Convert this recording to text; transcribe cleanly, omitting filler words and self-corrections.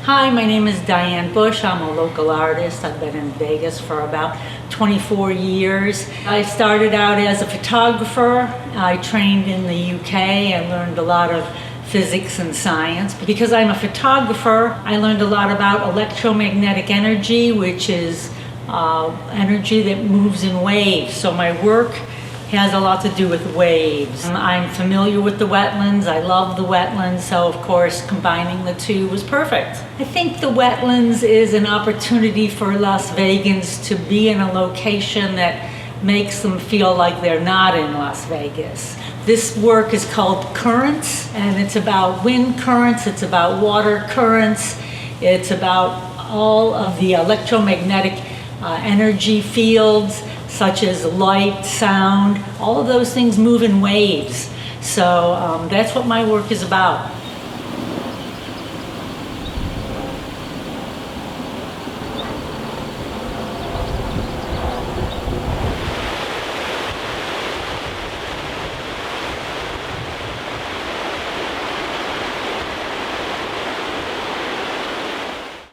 Hi, my name is Diane Bush. I'm a local artist. I've been in Vegas for about 24 years. I started out as a photographer. I trained in the UK and learned a lot of physics and science. Because I'm a photographer, I learned a lot about electromagnetic energy, which is energy that moves in waves. So my work has a lot to do with waves. I'm familiar with the wetlands. I love the wetlands, so of course combining the two was perfect. I think the wetlands is an opportunity for Las Vegans to be in a location that makes them feel like they're not in Las Vegas. This work is called Currents, and it's about wind currents, it's about water currents, it's about all of the electromagnetic energy fields, such as light, sound, all of those things move in waves. So that's what my work is about.